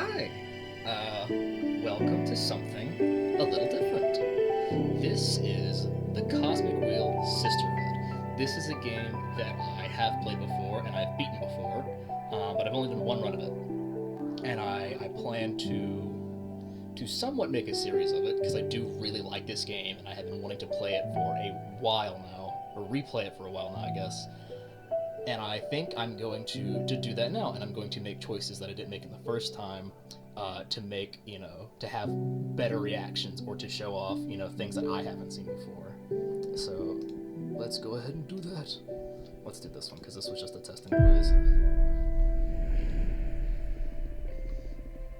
Hi! Welcome to something a little different. This is the Cosmic Wheel Sisterhood. This is a game that I have played before and I've beaten before, but I've only done one run of it. And I plan to somewhat make a series of it because I do really like this game and I have been wanting to play it for a while now, or replay it for a while now, I guess. And I think I'm going to do that now, and I'm going to make choices that I didn't make in the first time, to make, to have better reactions or to show off, things that I haven't seen before. So let's go ahead and do that. Let's do this one, because this was just a test anyways.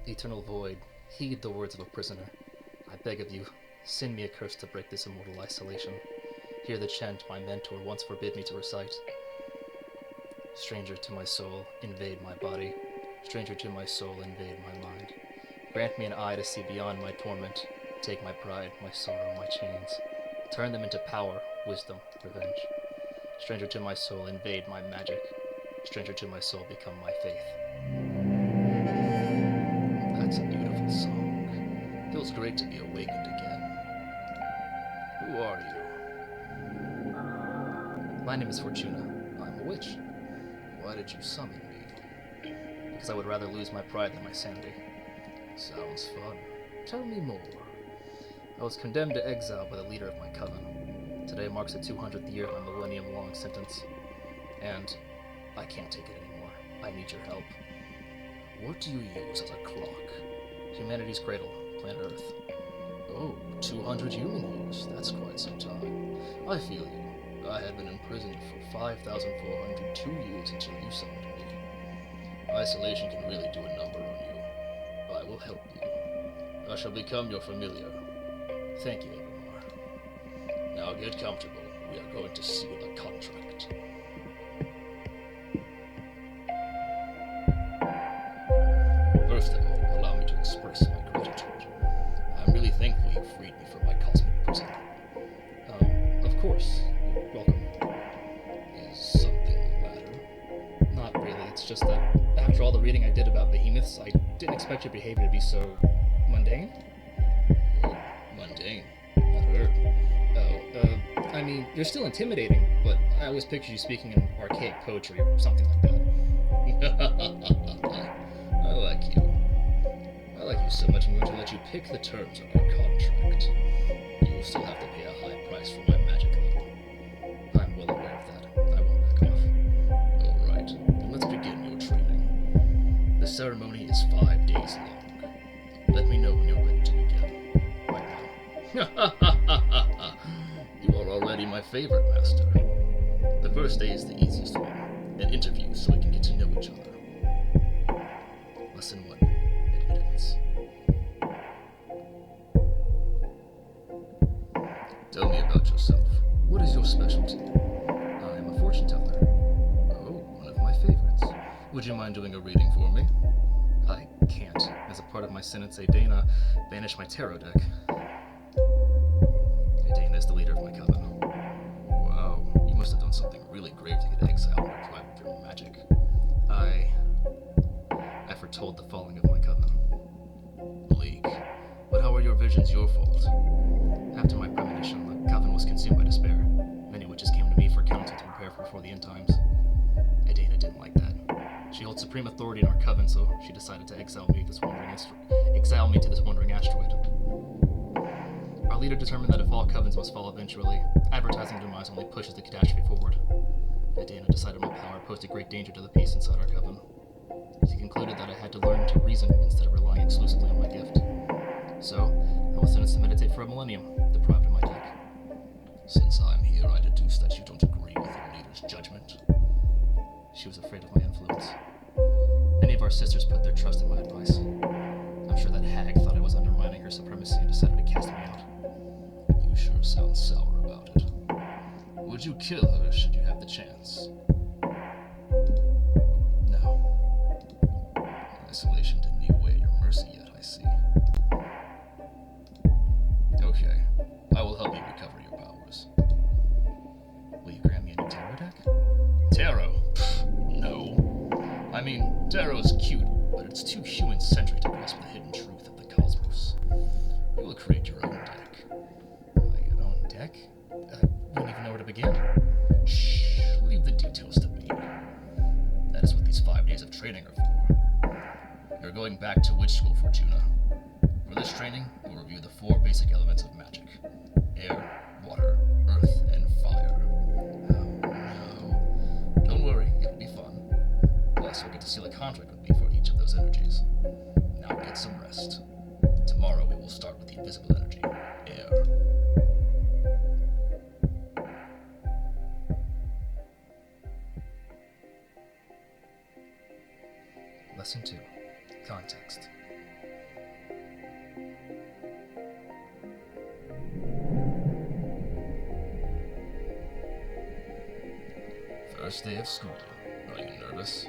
Eternal Void, heed the words of a prisoner. I beg of you, send me a curse to break this immortal isolation. Hear the chant my mentor once forbid me to recite. Stranger to my soul, invade my body. Stranger to my soul, invade my mind. Grant me an eye to see beyond my torment. Take my pride, my sorrow, my chains. Turn them into power, wisdom, revenge. Stranger to my soul, invade my magic. Stranger to my soul, become my faith. That's a beautiful song. Feels great to be awakened again. Who are you? My name is Fortuna. I'm a witch. Why did you summon me? Because I would rather lose my pride than my sanity. Sounds fun. Tell me more. I was condemned to exile by the leader of my coven. Today marks the 200th year of my millennium-long sentence. And I can't take it anymore. I need your help. What do you use as a clock? Humanity's cradle, planet Earth. Oh, 200 human years. That's quite some time. I feel you. I had been imprisoned for 5,402 years until you summoned me. Isolation can really do a number on you. I will help you. I shall become your familiar. Thank you, Evermore. Now get comfortable. We are going to seal a contract. First of all, allow me to express my gratitude. I'm really thankful you freed me from my cosmic prison. Of course. Welcome. Is something the matter? Not really, it's just that after all the reading I did about behemoths, I didn't expect your behavior to be so mundane. Oh, mundane? Not her. I mean, you're still intimidating, but I always pictured you speaking in archaic poetry or something like that. I like you. I like you so much I'm going to let you pick the terms of our contract. You will still have to pay a high price for my magic level. I'm well aware of that. I won't back off. Alright, then let's begin your training. The ceremony is 5 days long. Let me know when you're ready to begin. Right now. You are already my favorite, Master. The first day is the easiest one. An interview so we can get to know each other. Lesson 1. Admittance. Tell me about yourself. What is your specialty? I am a fortune teller. Oh, one of my favorites. Would you mind doing a reading for me? I can't. As a part of my sentence, Dana banished my tarot deck. Dana is the leader of my coven. Wow, you must have done something really grave to get exiled and deprived of your magic. I foretold the falling of my coven. Bleak. But how are your visions your fault? After my premonition, the coven was consumed by despair. Many witches came to me for counsel to prepare for before the end times. Adana didn't like that. She holds supreme authority in our coven, so she decided to exile me to this wandering asteroid. Our leader determined that if all covens must fall eventually, advertising demise only pushes the catastrophe forward. Adana decided my power posed a great danger to the peace inside our coven. She concluded that I had to learn to reason instead of relying exclusively on my gift. So, I was sentenced to meditate for a millennium, deprived of my deck. Since I'm here, I deduce that you don't agree with your leader's judgment. She was afraid of my influence. Many of our sisters put their trust in my advice. I'm sure that hag thought I was undermining her supremacy and decided to cast me out. You sure sound sour about it. Would you kill her should you have the chance? No. Isolation didn't eat away at your mercy yet, I see. Okay, I will help you recover your powers. Will you grant me a new tarot deck? Tarot? Pfft, no. I mean, tarot's cute, but it's too human-centric to grasp the hidden truth of the cosmos. You will create your own deck. My own deck? I wouldn't even know where to begin. Shh, leave the details to me. That is what these 5 days of training are for. You're going back to witch school, Fortuna. For this training, we'll review the 4 basic elements of magic: air, water, earth, and fire. Oh no. Don't worry, it'll be fun. Plus, you'll get to seal a contract with me for each of those energies. Now get some rest. Tomorrow we will start with the invisible energy, air. Lesson 2. Context. First day of school. Are you nervous?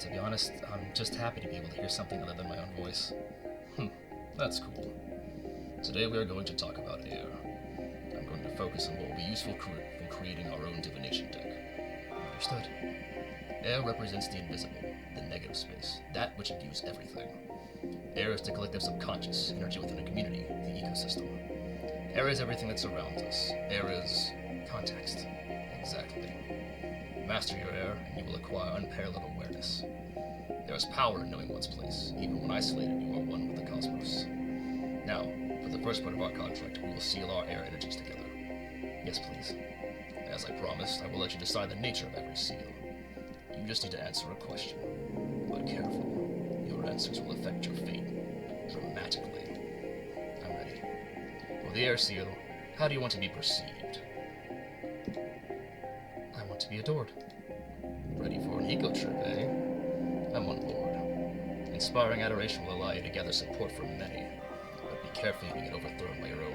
To be honest, I'm just happy to be able to hear something other than my own voice. That's cool. Today we are going to talk about air. I'm going to focus on what will be useful for creating our own divination deck. Understood. Air represents the invisible, the negative space, that which imbues everything. Air is the collective subconscious, energy within a community, the ecosystem. Air is everything that surrounds us. Air is Context. exactly. Master your air, and you will acquire unparalleled awareness. There is power in knowing one's place. Even when isolated, you are one with the cosmos. Now, for the first part of our contract, we will seal our air energies together. Yes, please. As I promised, I will let you decide the nature of every seal. You just need to answer a question. But careful, your answers will affect your fate dramatically. I'm ready. For the air seal, how do you want to be perceived? I want to be adored. Ready for an ego trip, eh? I'm on board. Inspiring adoration will allow you to gather support from many, but be careful you don't get overthrown by your own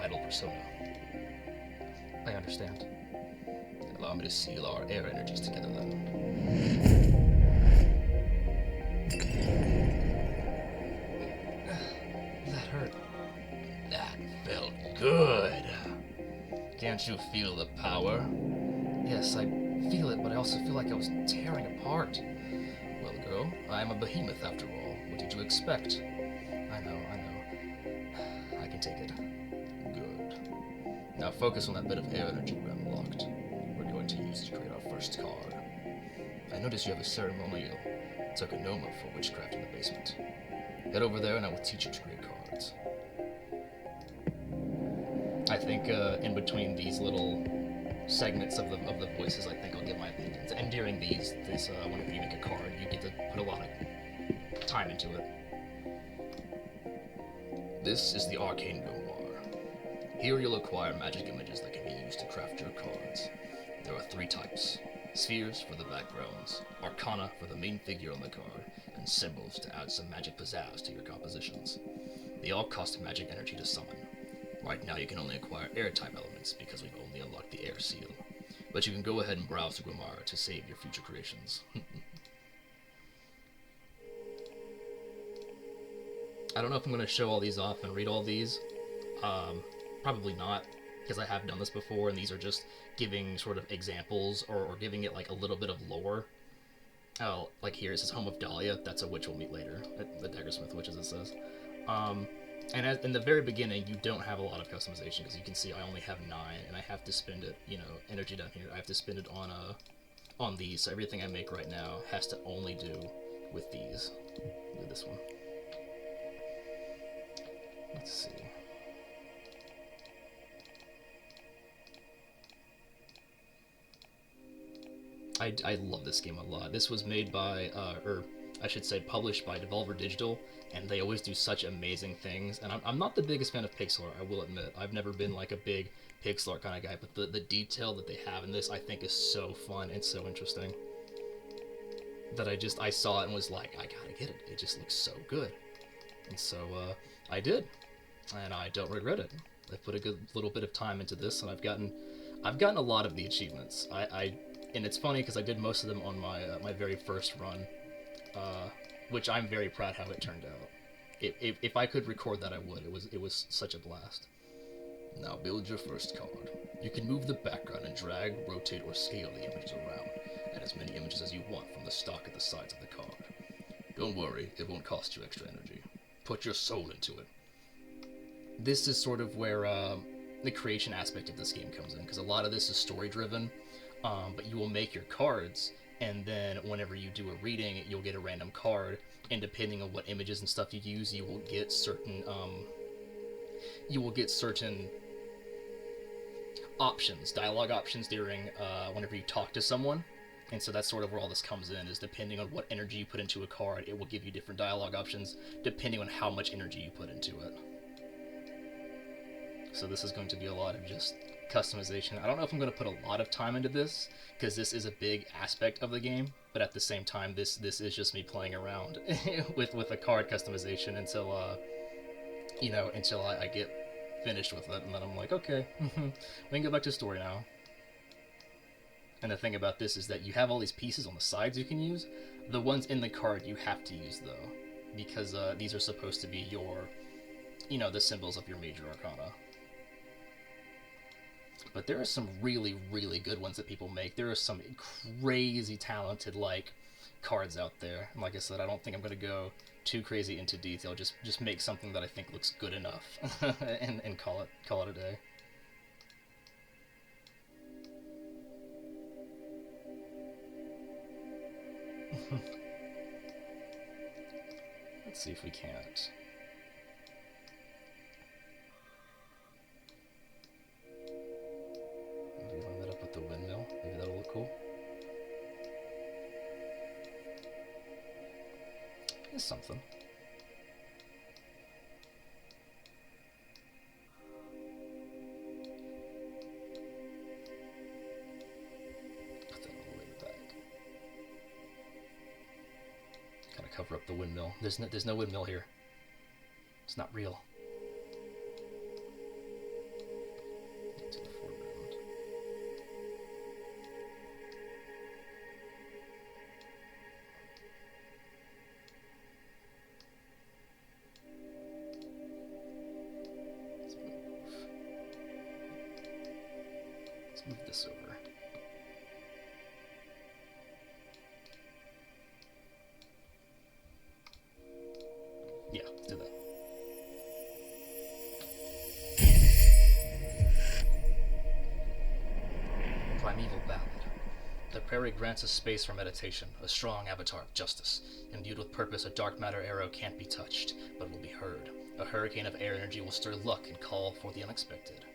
idol persona. I understand. Allow me to seal our air energies together then. That hurt. That felt good. Can't you feel the power? Yes, I feel it, but I also feel like I was tearing apart. Well, girl, I am a behemoth after all. What did you expect? I know. I can take it. Good. Now focus on that bit of air energy we unlocked. We're going to use to create our first card. I notice you have a ceremonial tokonoma for witchcraft in the basement. Head over there and I will teach you to create cards. I think in between these little segments of the voices, I think I'll give my opinions. And during this, whenever you make a card, you get to put a lot of time into it. This is the Arcane Grimoire. Here you'll acquire magic images that can be used to craft your cards. There are 3 types: spheres for the backgrounds, arcana for the main figure on the card, and symbols to add some magic pizzazz to your compositions. They all cost magic energy to summon. Right now you can only acquire air-type elements because we've only unlocked the air seal. But you can go ahead and browse the Grimoire to save your future creations. I don't know if I'm going to show all these off and read all these. Probably not, because I have done this before, and these are just giving sort of examples or giving it like a little bit of lore. Oh, like here it says Home of Dahlia. That's a witch we'll meet later. The Daggersmith Witch, as it says. And in the very beginning, you don't have a lot of customization, because you can see I only have 9, and I have to spend it, energy down here. I have to spend it on these. So everything I make right now has to only do with these. Do this one. Let's see. I love this game a lot. This was made by, or I should say published by Devolver Digital, and they always do such amazing things. And I'm not the biggest fan of pixel art, I will admit. I've never been like a big pixel art kind of guy, but the detail that they have in this I think is so fun and so interesting that I saw it and was like, I gotta get it. It just looks so good. And so I did, and I don't regret it. I put a good little bit of time into this, and I've gotten a lot of the achievements. And it's funny because I did most of them on my very first run, which I'm very proud how it turned out. If I could record that, I would. It was such a blast. Now build your first card. You can move the background and drag, rotate, or scale the images around. Add as many images as you want from the stock at the sides of the card. Don't worry, it won't cost you extra energy. Put your soul into it. This is sort of where the creation aspect of this game comes in, because a lot of this is story driven, but you will make your cards, and then whenever you do a reading, you'll get a random card, and depending on what images and stuff you use, you will get certain options, dialogue options during whenever you talk to someone. And so that's sort of where all this comes in, is depending on what energy you put into a card, it will give you different dialogue options depending on how much energy you put into it. So this is going to be a lot of just customization. I don't know if I'm going to put a lot of time into this, because this is a big aspect of the game, but at the same time, this is just me playing around with a card customization until I get finished with it, and then I'm like, okay, we can go back to story now. And the thing about this is that you have all these pieces on the sides you can use. The ones in the card you have to use, though, because these are supposed to be your, the symbols of your major arcana. But there are some really, really good ones that people make. There are some crazy talented, cards out there. And like I said, I don't think I'm going to go too crazy into detail. Just make something that I think looks good enough and call it a day. Let's see if we can't. Maybe line that up with the windmill. Maybe that'll look cool. It's something. Put that all the way in the back. Kind of cover up the windmill. There's no windmill here. It's not real. To the foreground. Let's move this over. Yeah, let's do that. Primeval Ballad. The prairie grants us space for meditation, a strong avatar of justice. Imbued with purpose, a dark matter arrow can't be touched, but will be heard. A hurricane of air energy will stir luck and call for the unexpected.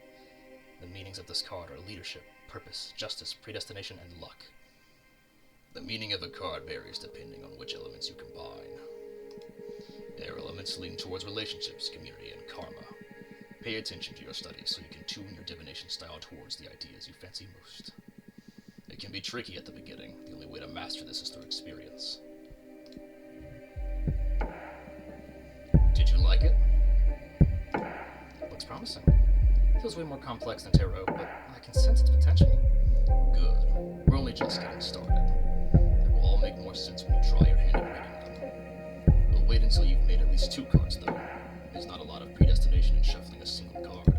The meanings of this card are leadership, purpose, justice, predestination, and luck. The meaning of a card varies depending on which elements you combine. Air elements lean towards relationships, community, and karma. Pay attention to your studies so you can tune your divination style towards the ideas you fancy most. It can be tricky at the beginning. The only way to master this is through experience. Did you like it? Looks promising. Feels way more complex than tarot, but I can sense its potential. Good. We're only just getting started. It will all make more sense when you try your hand at reading them. We'll wait until you've made at least 2 cards, though. There's not a lot of predestination in shuffling a single card.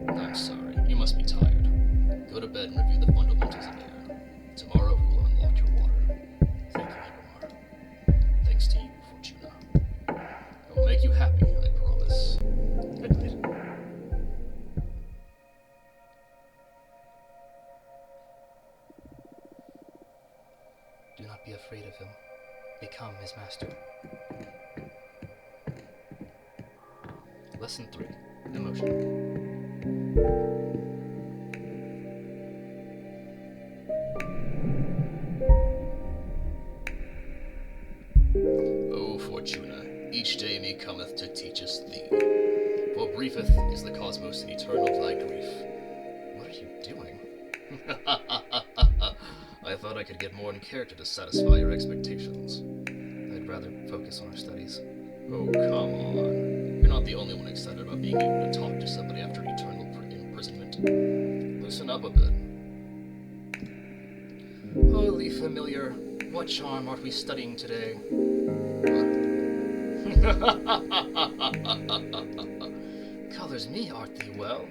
I'm sorry, you must be tired. Go to bed and review the fundamentals of air. Tomorrow we will unlock your water. Thank you, Nevermore. Thanks to you, Fortuna. I will make you happy, I promise. Good night. Do not be afraid of him. Become his master. Lesson 3. Emotion. O Fortuna, each day me cometh to teach us thee. For briefeth is the cosmos and eternal thy grief. What are you doing? I thought I could get more in character to satisfy your expectations. I'd rather focus on our studies. Oh, come on. You're not the only one excited about being able to talk to somebody after eternal imprisonment. Loosen up a bit. Holy familiar, what charm art we studying today? Colors me, art thee well?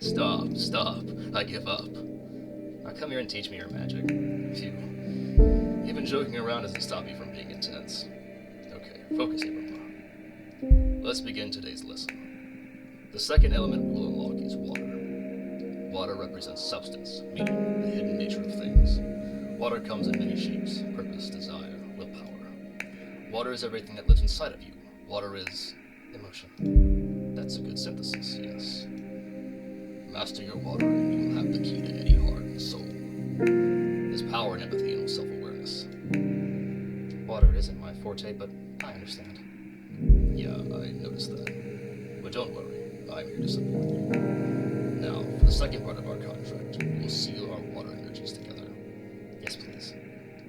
Stop. I give up. Not come here and teach me your magic. Phew. Even joking around doesn't stop me from being intense. Okay, focus here, Papa. Let's begin today's lesson. The second element we'll unlock is water. Water represents substance, meaning the hidden nature of things. Water comes in many shapes: purpose, desire, willpower. Water is everything that lives inside of you. Water is emotion. That's a good synthesis, yes. Master your water, and you will have the key to any heart and soul. There's power in empathy and self-awareness. Water isn't my forte, but I understand. Yeah, I noticed that. But don't worry, I'm here to support you. Now, for the second part of our contract, we'll seal our water energies together. Yes, please.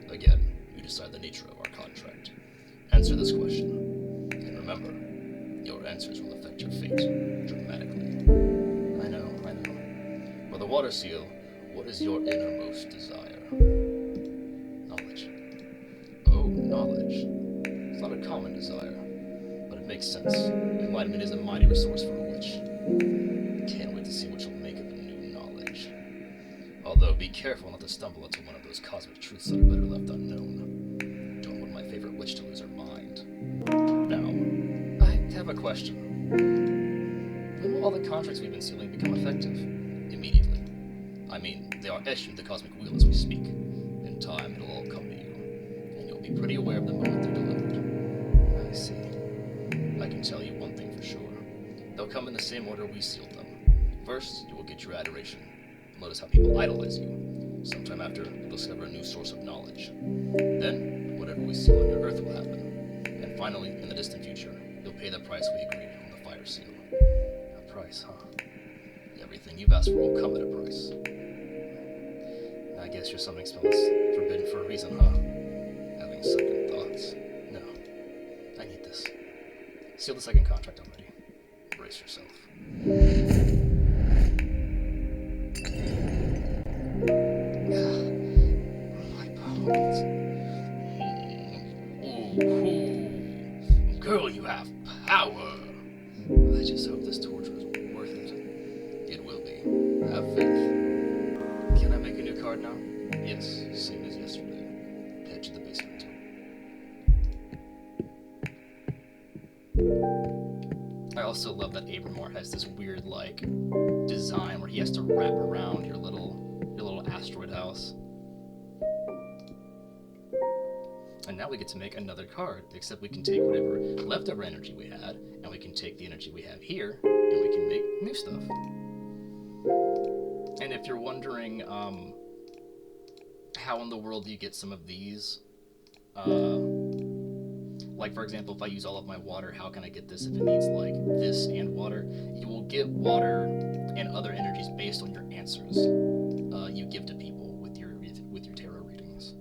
Again, you decide the nature of our contract. Answer this question. And remember, your answers will affect your fate dramatically. I know. For the water seal, what is your innermost desire? Knowledge. Oh, knowledge. It's not a common desire, but it makes sense. Enlightenment is a mighty resource for a witch. Can't wait to see what you'll make of the new knowledge. Although, be careful not to stumble into one of those cosmic truths that are better left unknown. Don't want my favorite witch to lose her mind. Now, I have a question. When will all the contracts we've been sealing become effective? Immediately. I mean, they are etched into the Cosmic Wheel as we speak. In time, it'll all come to you, and you'll be pretty aware of the moment they're delivered. I see. I can tell you one thing for sure. They'll come in the same order we sealed them. First, you will get your adoration. Notice how people idolize you. Sometime after, you'll discover a new source of knowledge. Then, whatever we seal on your earth will happen. And finally, in the distant future, you'll pay the price we agreed on the fire seal. A price, huh? Everything you've asked for will come at a price. I guess your summoning spell is forbidden for a reason, huh? Having second thoughts. No. I need this. Seal the second contract already. Brace yourself. My bones. Ooh. Girl, you have power. I just hope this torture is worth it. It will be. Have faith. Can I make a new card now? Yes, same as yesterday. Head to the basement. I also love that Abramor has this weird, like, design where he has to wrap around your little asteroid house. And now we get to make another card, except we can take whatever leftover energy we had, and we can take the energy we have here, and we can make new stuff. And if you're wondering, how in the world do you get some of these, like, for example, if I use all of my water, how can I get this if it needs, like, this and water? You will get water and other energies based on your answers you give to people with your tarot readings.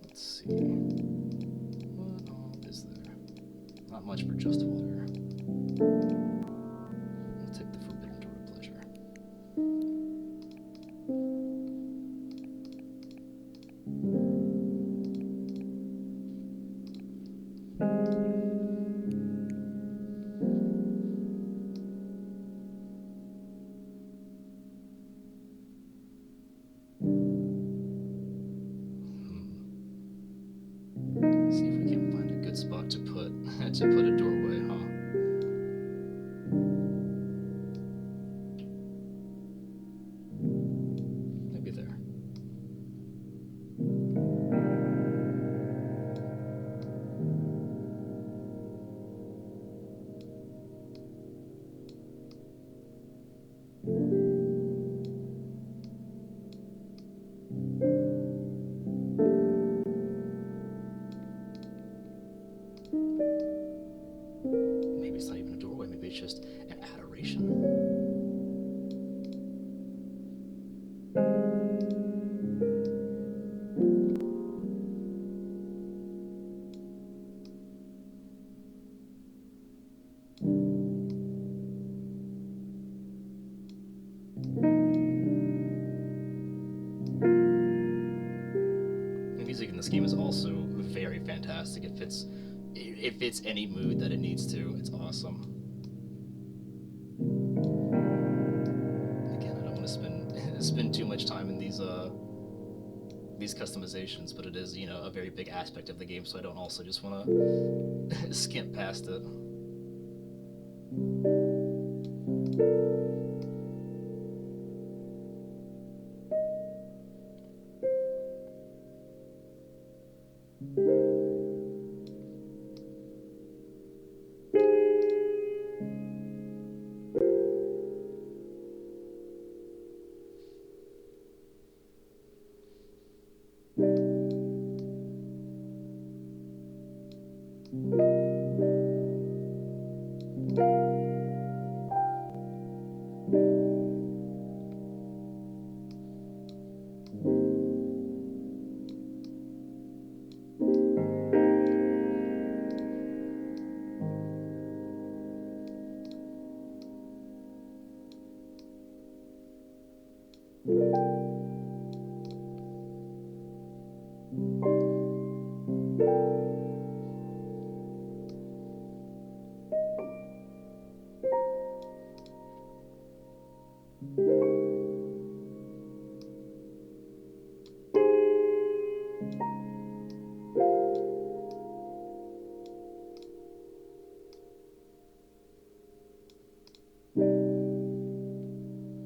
Let's see. What all is there? Not much for just water. I'll take the forbidden door of pleasure. See if we can find a good spot to put a doorway, huh? Maybe there. music in this game is also very fantastic. It fits any mood that it needs to. It's awesome. Again, I don't want to spend too much time in these customizations, but it is, you know, a very big aspect of the game, so I don't also just want to skimp past it.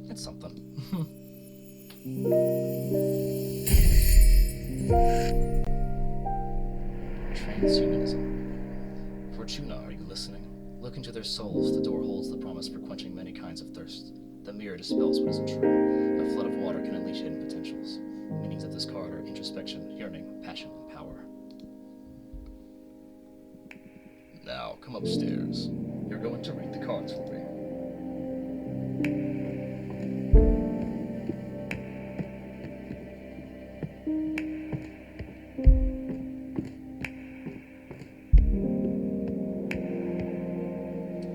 It's something. Transhumanism. Fortuna, are you listening? Look into their souls. The door holds the promise for quenching many kinds of thirst. The mirror dispels what isn't true. A flood of water can unleash hidden potentials. Meanings of this card are introspection, yearning, passion, and power. Now, come upstairs. You're going to read the cards for me.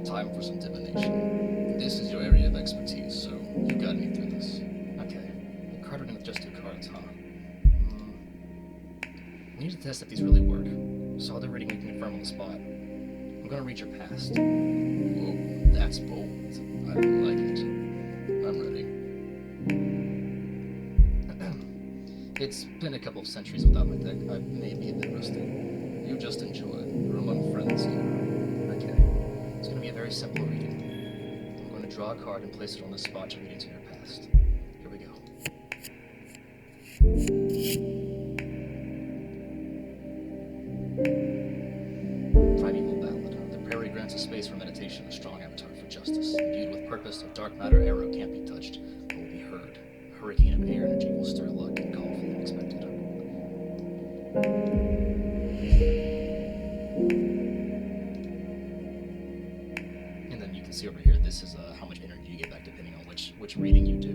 Time for some divination. This is your area of expertise, so you guide me through this. Okay. The card reading with just 2 cards, huh? We need to test if these really work. Saw the reading we can confirm on the spot. I'm gonna read your past. Whoa, that's bold. I like it. I'm ready. It's been a couple of centuries without my deck. I may be a bit rusty. You just enjoy. You're among friends here. Okay. It's going to be a very simple reading. I'm going to draw a card and place it on the spot you read into your past. Here we go. Primeval Ballad. The prairie grants a space for meditation, a strong appetite for justice. Imbued with purpose, a dark matter arrow can't be touched, but will be heard. A hurricane of air energy will stir luck and call for the unexpected. See over here, this is how much energy you get back depending on which reading you do.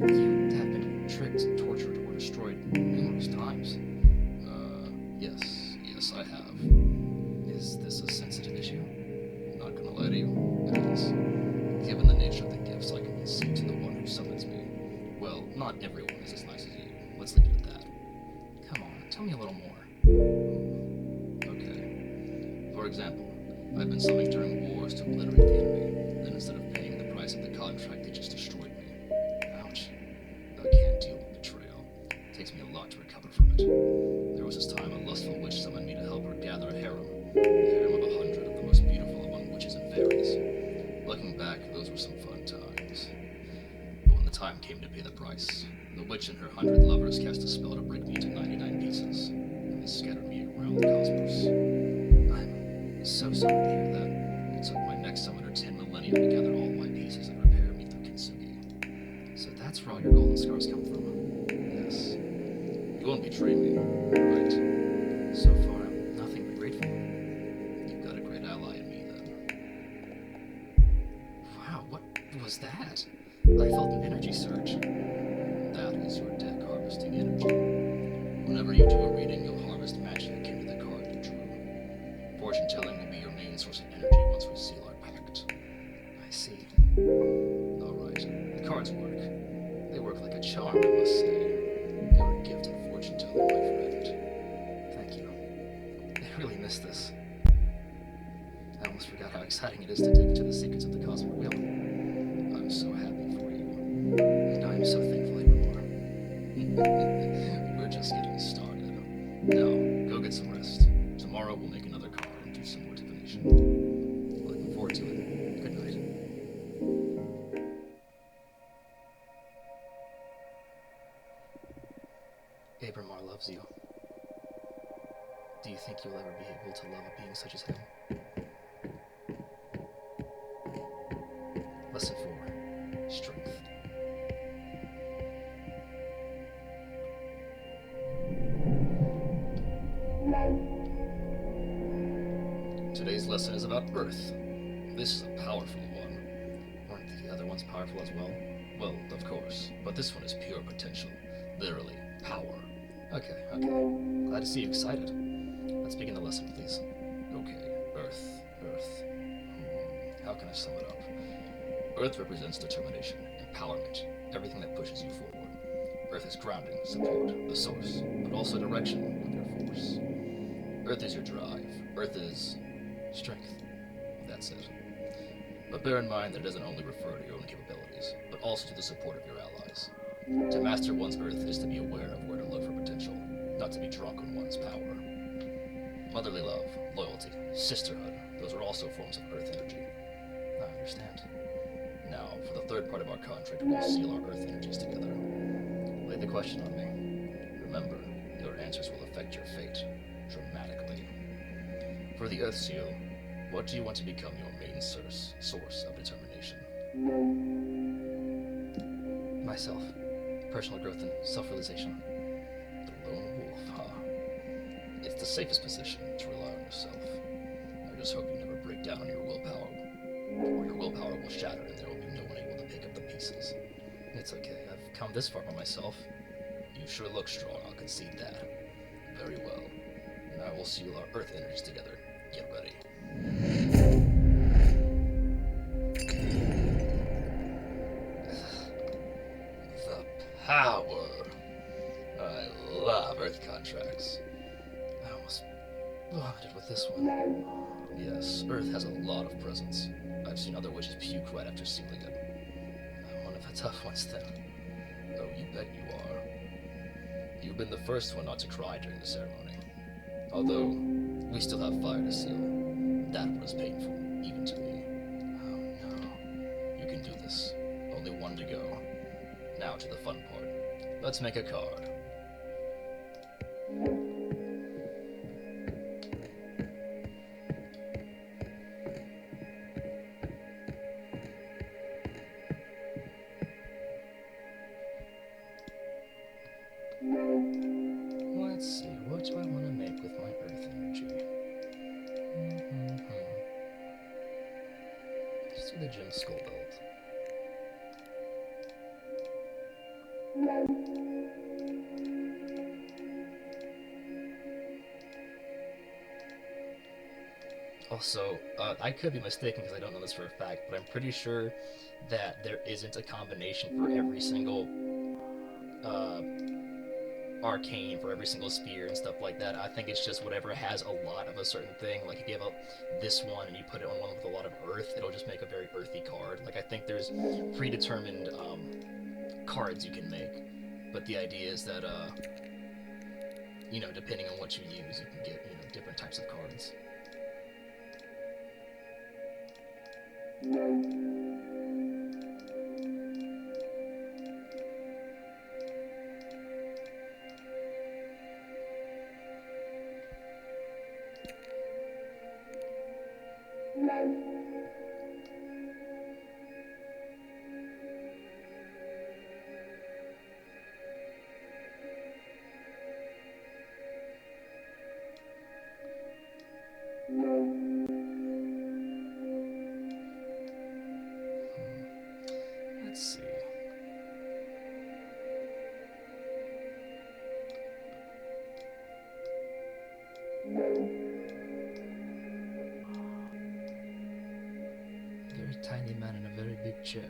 You have been tricked, tortured, or destroyed numerous times. Yes, I have. Is this a sensitive issue? I'm not gonna lie to you, it is. Given the nature of the gifts I can concede to the one who summons me. Well, not everyone is as nice as you. Let's leave it at that. Come on, tell me a little more. Okay. For example, I've been summoned during wars to obliterate the enemy. Then instead of paying the price of the contract, they just destroyed me. Ouch. I can't deal with betrayal. It takes me a lot to recover from it. There was this time a lustful witch summoned me to help her gather a harem. A harem of 100 of the most beautiful among witches and fairies. Looking back, those were some fun times. But when the time came to pay the price, the witch and her 100 lovers cast a spell to break me into 99 pieces. Scattered me around the cosmos. I'm so sorry to hear that. It took my next summoner 10 millennia to gather all my pieces and repair me through Kintsugi. So that's where all your golden scars come from. Yes. You won't betray me, right? So far, I'm nothing but grateful. You've got a great ally in me, then. Wow, what was that? I felt an energy surge. That is your deck harvesting energy. Whenever you do a reading, you'll harvest magic akin to the card you drew. Fortune-telling will be your main source of energy once we seal our pact. I see. Alright, the cards work. They work like a charm, I must say. You're a gifted fortune teller, my friend. Thank you. I really missed this. I almost forgot how exciting it is to dig into the secrets of the Cosmic Wheel. I'm so happy for you. And I'm so thankful I were more. We're just getting started. Now, go get some rest. Tomorrow we'll make another card and do some more divination. Looking forward to it. Good night. Abramar loves you. Do you think you'll ever be able to love a being such as him? Lesson 4. Strength. Today's lesson is about Earth. This is a powerful one. Weren't the other ones powerful as well? Well, of course, but this one is pure potential. Literally, power. Okay. Glad to see you excited. Let's begin the lesson, please. Okay, Earth. How can I sum it up? Earth represents determination, empowerment, everything that pushes you forward. Earth is grounding, support, the source, but also direction of your force. Earth is your drive. Earth is strength. That's it. But bear in mind that it doesn't only refer to your own capabilities, but also to the support of your allies. To master one's Earth is to be aware of where to look for potential, not to be drunk on one's power. Motherly love, loyalty, sisterhood, those are also forms of Earth energy. I understand. Now, for the third part of our contract, we'll seal our Earth energies together. Lay the question on me. Remember, your answers will affect your fate dramatically. For the Earth seal, what do you want to become your main source of determination? Myself. Personal growth and self-realization. The lone wolf, huh? It's the safest position to rely on yourself. I just hope you never break down on your willpower, or your willpower will shatter and there will be no one able to pick up the pieces. It's okay, I've come this far by myself. You sure look strong, I'll concede that. Very well. Now we'll seal our Earth energies together. Get ready. The power. I love Earth contracts. I almost vomited with this one. Yes, Earth has a lot of presence. I've seen other witches puke right after sealing it. I'm one of the tough ones then. Oh, you bet you are. You've been the first one not to cry during the ceremony. Although, we still have fire to seal. That was painful, even to me. Oh no. You can do this. Only one to go. Now to the fun part. Let's make a card. Let's see, what do I want to make with my Earth energy? Let's do the gem skull belt. Also, I could be mistaken because I don't know this for a fact, but I'm pretty sure that there isn't a combination for every single arcane, for every single spear and stuff like that. I think it's just whatever has a lot of a certain thing. Like, if you give up this one and you put it on one with a lot of earth, it'll just make a very earthy card. Like, I think there's predetermined cards you can make, but the idea is that, you know, depending on what you use, you can get, you know, different types of cards. Let's see. Very tiny man in a very big chair.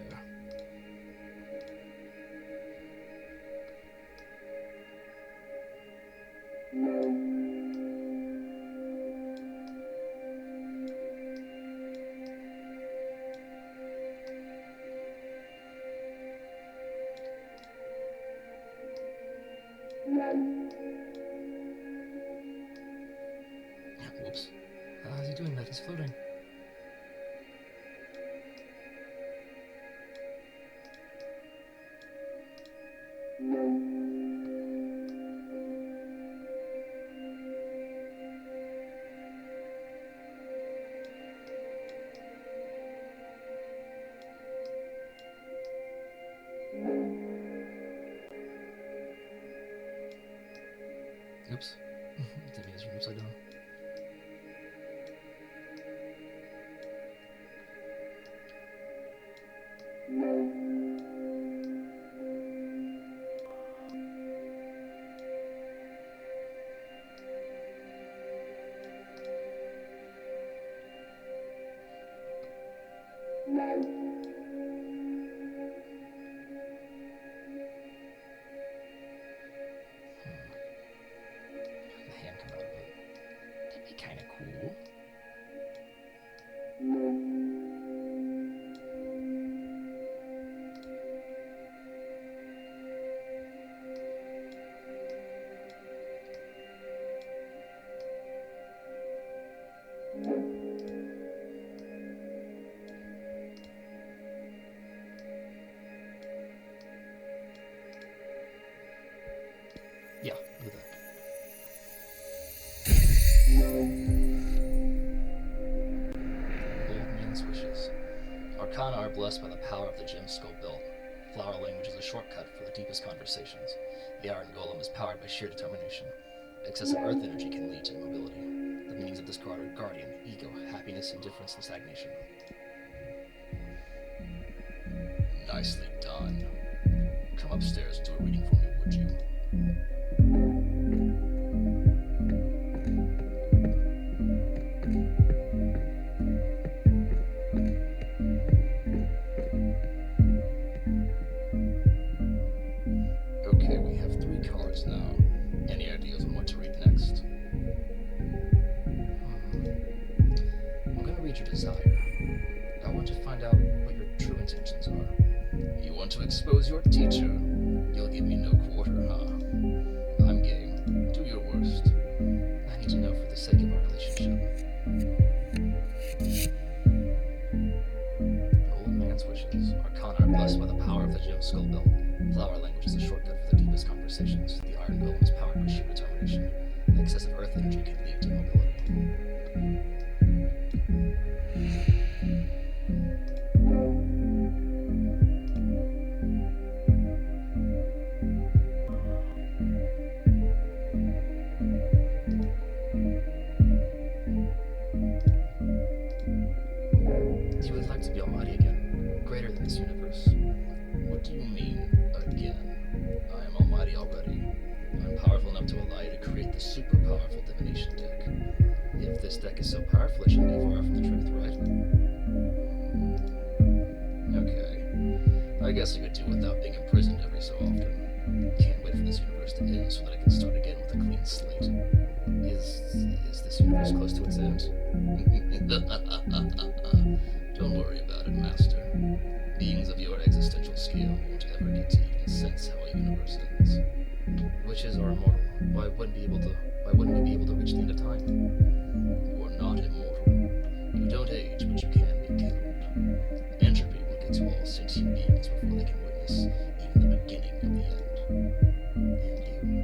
Whoops. How's he doing that? He's floating. Oops. Didn't mean to turn upside down. The hand come out of it. That'd be kind of cool. Yeah, look at that. Old man's wishes. Arcana are blessed by the power of the gem skull belt. Flower language is a shortcut for the deepest conversations. The iron golem is powered by sheer determination. Excessive earth energy can lead to immobility. The meanings of this card are guardian, ego, happiness, indifference, and stagnation. Nicely done. Come upstairs and do a reading for me, would you? Okay, we have 3 cards now. Any ideas on what to read next? I'm gonna read your desire. I want to find out what your true intentions are. You want to expose your teacher? You'll give me no quarter, huh? I'm game. Do your worst. I need to know for the sake of our relationship. Old man's wishes. Arcana are blessed by the power of the gem skull belt. Flower language is a shortcut for the deepest conversations. The iron golem is powered by sheer determination. Excessive earth energy can lead to immobility. You would like to be almighty again, greater than this universe. What do you mean, again? I am almighty already. I'm powerful enough to allow you to create the super powerful divination deck. If this deck is so powerful, it shouldn't be far from the truth, right? Okay. I guess I could do without being imprisoned every so often. Can't wait for this universe to end so that I can start again with a clean slate. Is this universe close to its end? Don't worry about it, Master. Beings of your existential scale won't ever get to even sense how a universe ends. Witches are immortal. Why wouldn't we be able to reach the end of time? You are not immortal. You don't age, but you can be killed. Entropy will get to all sentient beings before they can witness even the beginning of the end. And you.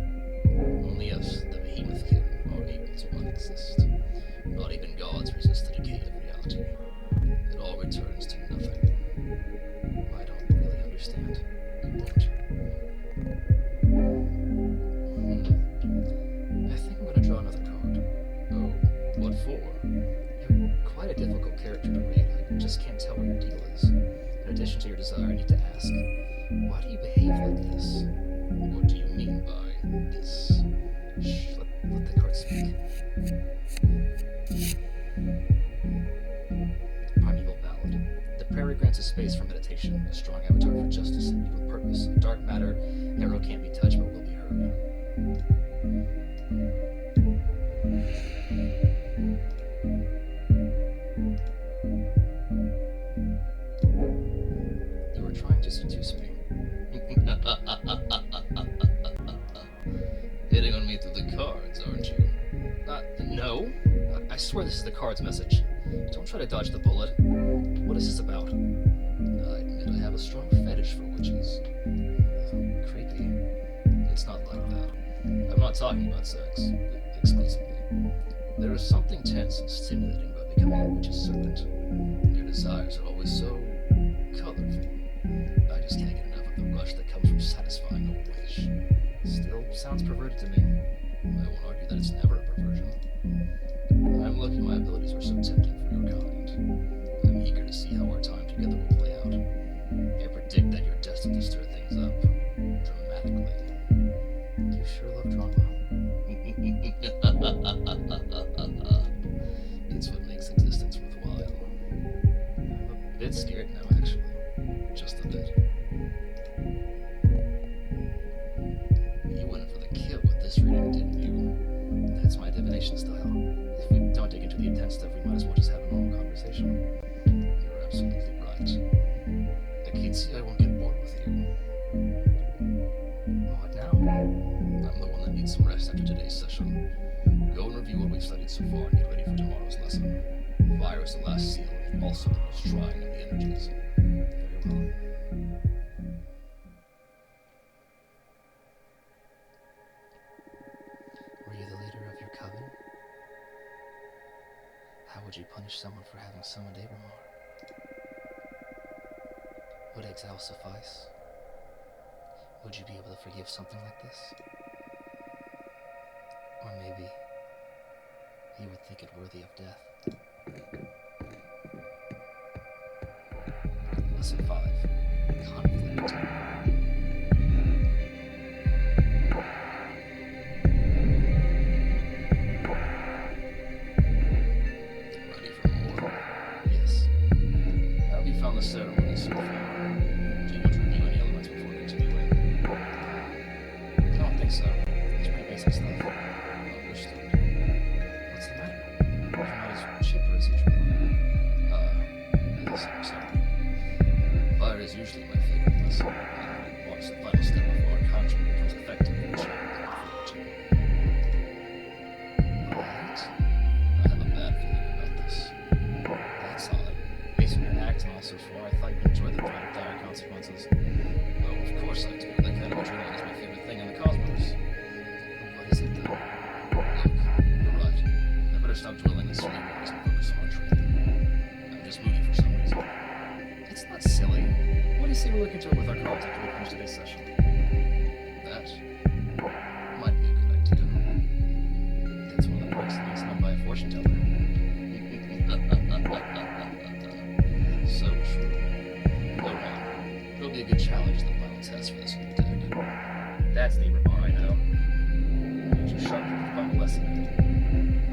Only us, the behemoth kin, are able to unexist. Not even gods resist the decay of reality. It all returns to nothing. I don't really understand. You won't. I think I'm gonna draw another card. Oh, what for? You're quite a difficult character to read. I just can't tell what your deal is. In addition to your desire, I need to ask, why do you behave like this? What do you mean by this? Shh, let the card speak. Primeval Ballad. The prairie grants a space for meditation, a strong avatar for justice and evil purpose. Dark matter, arrow can't be touched but will be heard. You were trying to seduce me. is the card's message. Don't try to dodge the bullet. What is this about? I admit I have a strong fetish for witches. Creepy. It's not like that. I'm not talking about sex, exclusively. There is something tense and stimulating about becoming a witch's servant. Your desires are always so colorful. I just can't get enough of the rush that comes from satisfying a wish. Still sounds perverted to me. I won't argue that it's never a perversion. I'm lucky my abilities are so tempting for your kind. I'm eager to see how our time together will play out. I predict that you're destined to stir things up dramatically. You sure love drama. It's what makes existence worthwhile. I'm a bit scared now, actually. Just a bit. You went for the kill with this reading, didn't you? That's my divination style. If we don't dig into the intense stuff, we might as well just have a normal conversation. You're absolutely right. Akitsi, I won't get bored with you. What now? I'm the one that needs some rest after today's session. Go and review what we've studied so far and get ready for tomorrow's lesson. Fire is the last seal, also the most trying of the energies. Very well. Were you the leader of your coven? How would you punish someone for having summoned Abramar? Would exile suffice? Would you be able to forgive something like this? Or maybe you would think it worthy of death. Lesson 5. Conflict. Ready for more? Yes. How have you found the ceremony so far? Do you want to review any elements before continuing? I don't think so. It's pretty basic stuff. Understood. What's the matter? You're not as chipper as usual. Yes, I'm sorry. Fire is usually my favorite lesson. And marks the final step before our contract becomes effective in the Right. I have a bad feeling about this. That's odd. Based on your acting all so far, I thought you'd enjoy the threat of dire consequences. Oh, of course I do. That kind of adrenaline is my favorite thing in the cosmos. What is it then? Look, you're right. I better stop dwelling in silly worries and focus on our training. I'm just moody for some reason. It's not silly. What do you say we look into it with our cards after we finish today's session? That might be a good idea. That's one of the perks of being summoned by a fortune teller. So true. Go on. It'll be a good challenge to the final test for this new deck. That's the Abramar I know. You're too sharp for the final lesson.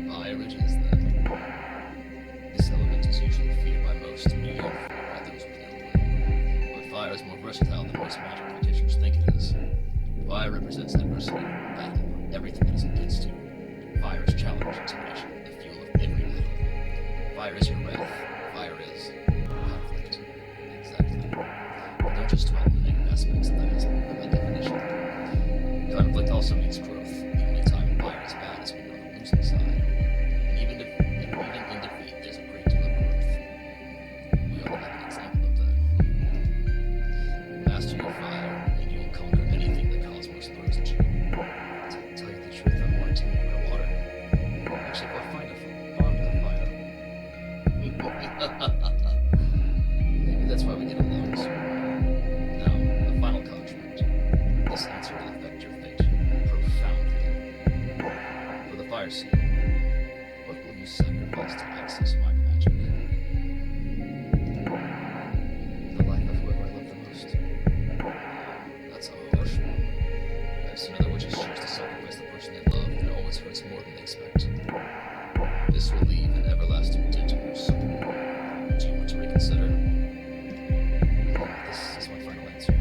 Fire it is then. This element is usually feared by most, and you don't fear by those with ill will. But fire is more versatile than most magic practitioners think it is. Fire represents adversity, battle, everything that is against you. Fire is challenge, intimidation, the fuel of every battle. Fire is your wrath. Fire is conflict. Exactly. But don't just dwell on the negative aspects of that definition. Conflict also means growth. The only time fire is bad is when you're on the losing side. And even in defeat, there's a great deal of growth. We all have an example of that. Master your fire, and you will conquer anything the cosmos throws at you. To tell you the truth, I'm more intimidated by water. Actually, quite fond of fire. Maybe that's why we get along so well. Now, the final contract. This answer will affect your fate profoundly. For the fire seal, what will you sacrifice to access my magic? The life of whoever I love the most. That's a harsh one. I've seen other witches choose to sacrifice the person they love, and it always hurts more than they expect. This will leave an everlasting dent in your soul. Do you want to reconsider? This is my final answer.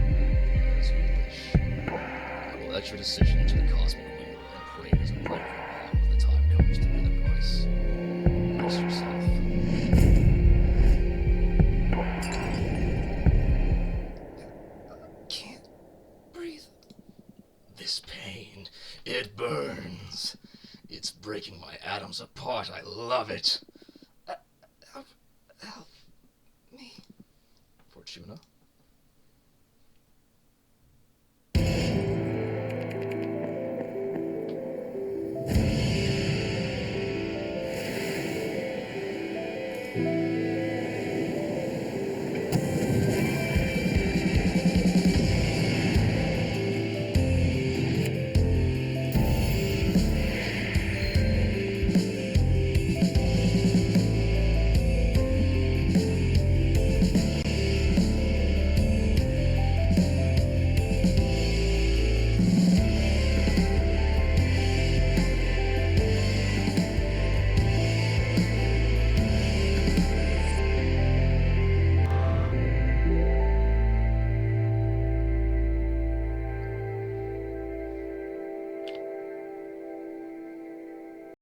As you wish. I will etch your decision into the Cosmic Wheel and pray it is a break your power when the time comes to pay the price. Brace yourself. I can't breathe. This pain, it burns. It's breaking my atoms apart. I love it.